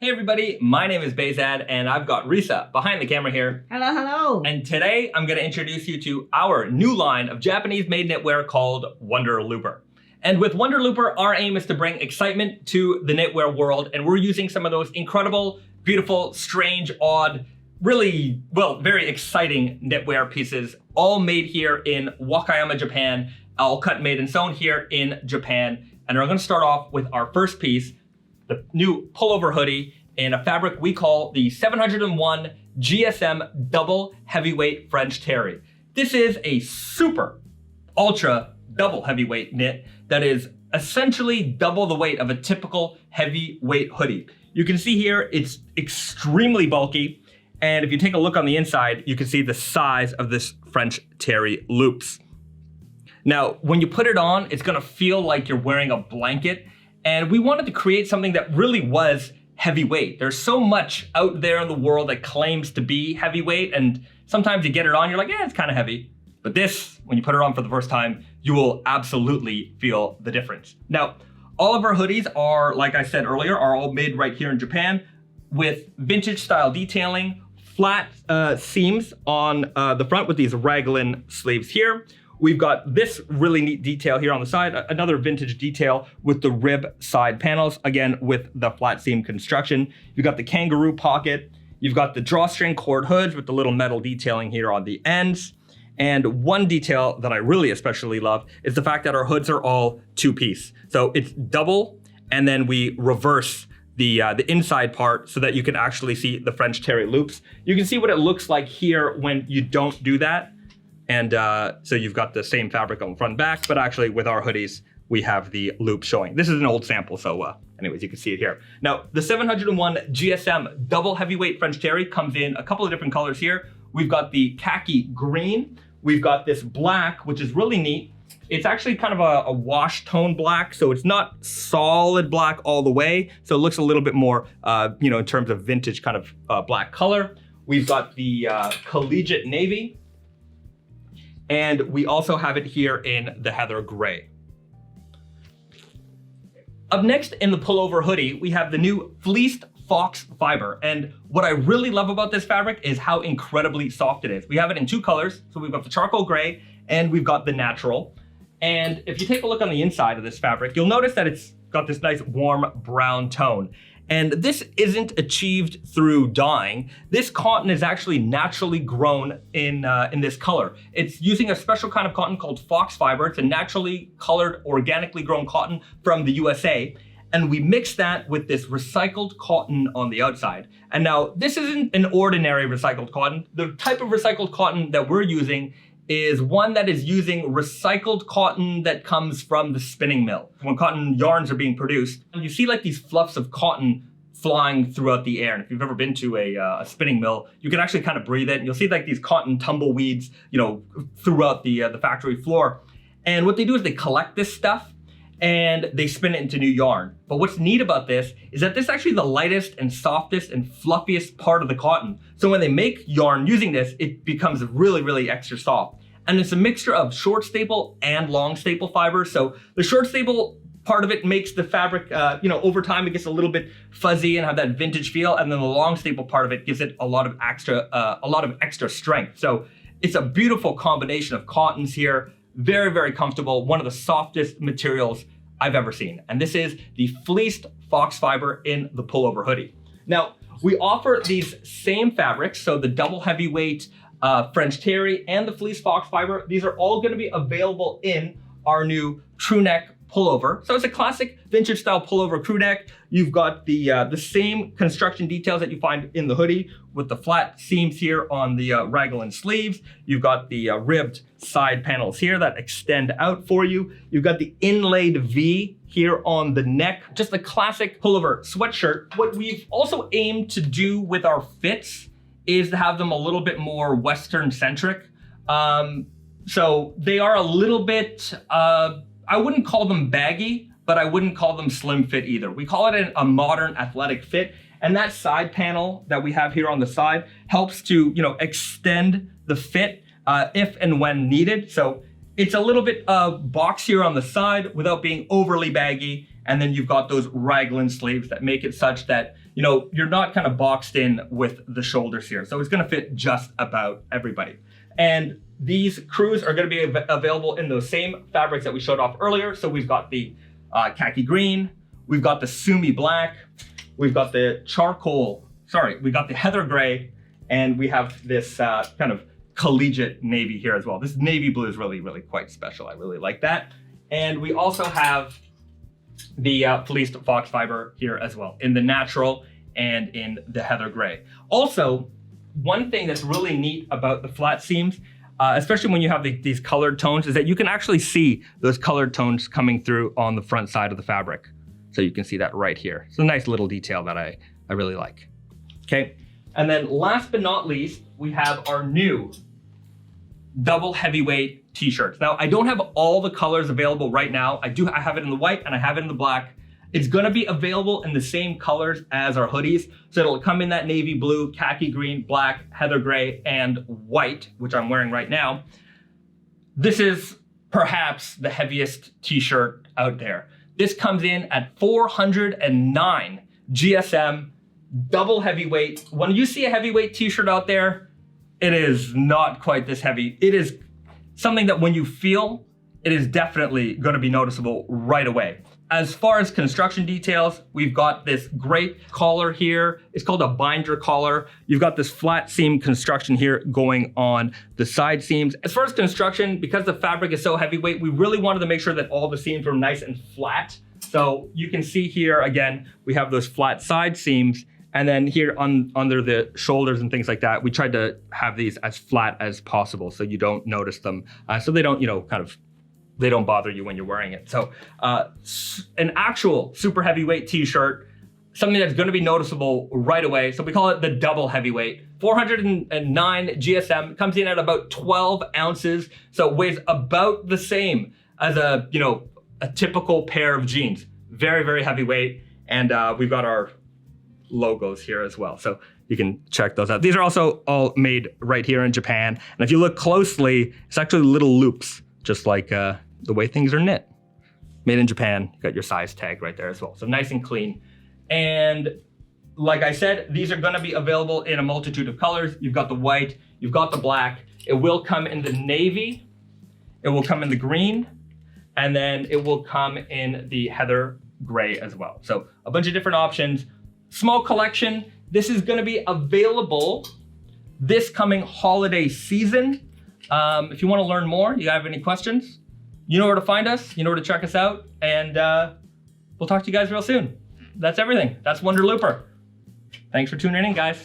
Hey everybody, my name is Bezad and I've got Risa behind the camera here. Hello, hello. And today I'm going to introduce you to our new line of Japanese made knitwear called Wonder Looper. And with Wonder Looper, our aim is to bring excitement to the knitwear world, and we're using some of those incredible, beautiful, strange, odd, really, well, very exciting knitwear pieces, all made here in Wakayama, Japan, all cut, made, and sewn here in Japan. And we're going to start off with our first piece, the new pullover hoodie in a fabric we call the 701 GSM double heavyweight French terry. This is a super ultra double heavyweight knit that is essentially double the weight of a typical heavyweight hoodie. You can see here it's extremely bulky, and if you take a look on the inside, you can see the size of this French terry loops. Now, when you put it on, it's gonna feel like you're wearing a blanket. And we wanted to create something that really was heavyweight. There's so much out there in the world that claims to be heavyweight, and sometimes you get it on, you're like, yeah, it's kind of heavy. But this, when you put it on for the first time, you will absolutely feel the difference. Now, all of our hoodies are, like I said earlier, are all made right here in Japan with vintage style detailing, flat seams on the front with these raglan sleeves here. We've got this really neat detail here on the side, another vintage detail with the rib side panels, again with the flat seam construction. You've got the kangaroo pocket, you've got the drawstring cord hoods with the little metal detailing here on the ends. And one detail that I really especially love is the fact that our hoods are all two-piece. So it's double, and then we reverse the inside part so that you can actually see the French terry loops. You can see what it looks like here when you don't do that. And so you've got the same fabric on the front and back, but actually with our hoodies, we have the loop showing. This is an old sample, so anyways, you can see it here. Now, the 701 GSM double heavyweight French terry comes in a couple of different colors here. We've got the khaki green. We've got this black, which is really neat. It's actually kind of a wash tone black, so it's not solid black all the way. So it looks a little bit more, in terms of vintage kind of black color. We've got the collegiate navy. And we also have it here in the heather gray. Up next in the pullover hoodie, we have the new Fleeced fox fiber. And what I really love about this fabric is how incredibly soft it is. We have it in two colors. So we've got the charcoal gray and we've got the natural. And if you take a look on the inside of this fabric, you'll notice that it's got this nice warm brown tone. And this isn't achieved through dyeing. This cotton is actually naturally grown in this color. It's using a special kind of cotton called fox fiber. It's a naturally colored, organically grown cotton from the USA. And we mix that with this recycled cotton on the outside. And now this isn't an ordinary recycled cotton. The type of recycled cotton that we're using is one that is using recycled cotton that comes from the spinning mill. When cotton yarns are being produced, you see like these fluffs of cotton flying throughout the air. And if you've ever been to a spinning mill, you can actually kind of breathe it. And you'll see like these cotton tumbleweeds, throughout the factory floor. And what they do is they collect this stuff and they spin it into new yarn. But what's neat about this is that this is actually the lightest and softest and fluffiest part of the cotton. So when they make yarn using this, it becomes really, really extra soft. And it's a mixture of short staple and long staple fibers. So the short staple part of it makes the fabric, over time it gets a little bit fuzzy and have that vintage feel. And then the long staple part of it gives it a lot of extra strength. So it's a beautiful combination of cottons here. Very, very comfortable. One of the softest materials I've ever seen. And this is the Fleeced fox fiber in the pullover hoodie. Now, we offer these same fabrics, so the double heavyweight French terry and the Fleeced fox fiber. These are all gonna be available in our new Crewneck pullover. So it's a classic vintage style pullover crewneck. You've got the same construction details that you find in the hoodie with the flat seams here on the raglan sleeves. You've got the ribbed side panels here that extend out for you. You've got the inlaid V here on the neck. Just a classic pullover sweatshirt. What we've also aimed to do with our fits is to have them a little bit more Western centric. So they are a little bit, I wouldn't call them baggy, but I wouldn't call them slim fit either. We call it a modern athletic fit. And that side panel that we have here on the side helps to, extend the fit if and when needed. So it's a little bit boxier on the side without being overly baggy. And then you've got those raglan sleeves that make it such that you know, you're not kind of boxed in with the shoulders here. So it's gonna fit just about everybody. And these crews are gonna be available in those same fabrics that we showed off earlier. So we've got the khaki green, we've got the sumi black, we've got the we got the heather gray, and we have this kind of collegiate navy here as well. This navy blue is really, really quite special. I really like that. And we also have the fleeced fox fiber here as well, in the natural and in the heather gray. Also, one thing that's really neat about the flat seams, especially when you have these colored tones, is that you can actually see those colored tones coming through on the front side of the fabric. So you can see that right here. It's a nice little detail that I really like. Okay, and then last but not least, we have our new double heavyweight t-shirts. Now, I don't have all the colors available right now. I have it in the white and I have it in the black. It's gonna be available in the same colors as our hoodies. So it'll come in that navy blue, khaki green, black, heather gray, and white, which I'm wearing right now. This is perhaps the heaviest t-shirt out there. This comes in at 409 GSM, double heavyweight. When you see a heavyweight t-shirt out there, it is not quite this heavy. It is something that when you feel, it is definitely gonna be noticeable right away. As far as construction details, we've got this great collar here. It's called a binder collar. You've got this flat seam construction here going on the side seams. As far as construction, because the fabric is so heavyweight, we really wanted to make sure that all the seams were nice and flat. So you can see here, again, we have those flat side seams. And then here under the shoulders and things like that, we tried to have these as flat as possible so you don't notice them. So they don't, you know, they don't bother you when you're wearing it. So an actual super heavyweight t-shirt, something that's gonna be noticeable right away. So we call it the double heavyweight. 409 GSM, comes in at about 12 ounces. So it weighs about the same as a typical pair of jeans. Very, very heavyweight. And we've got our logos here as well. So you can check those out. These are also all made right here in Japan. And if you look closely, it's actually little loops, just like the way things are knit. Made in Japan, you got your size tag right there as well. So nice and clean. And like I said, these are gonna be available in a multitude of colors. You've got the white, you've got the black. It will come in the navy, it will come in the green, and then it will come in the heather gray as well. So a bunch of different options. Small collection. This is gonna be available this coming holiday season. If you wanna learn more, you have any questions, you know where to find us, you know where to check us out, and we'll talk to you guys real soon. That's everything. That's Wonder Looper. Thanks for tuning in, guys.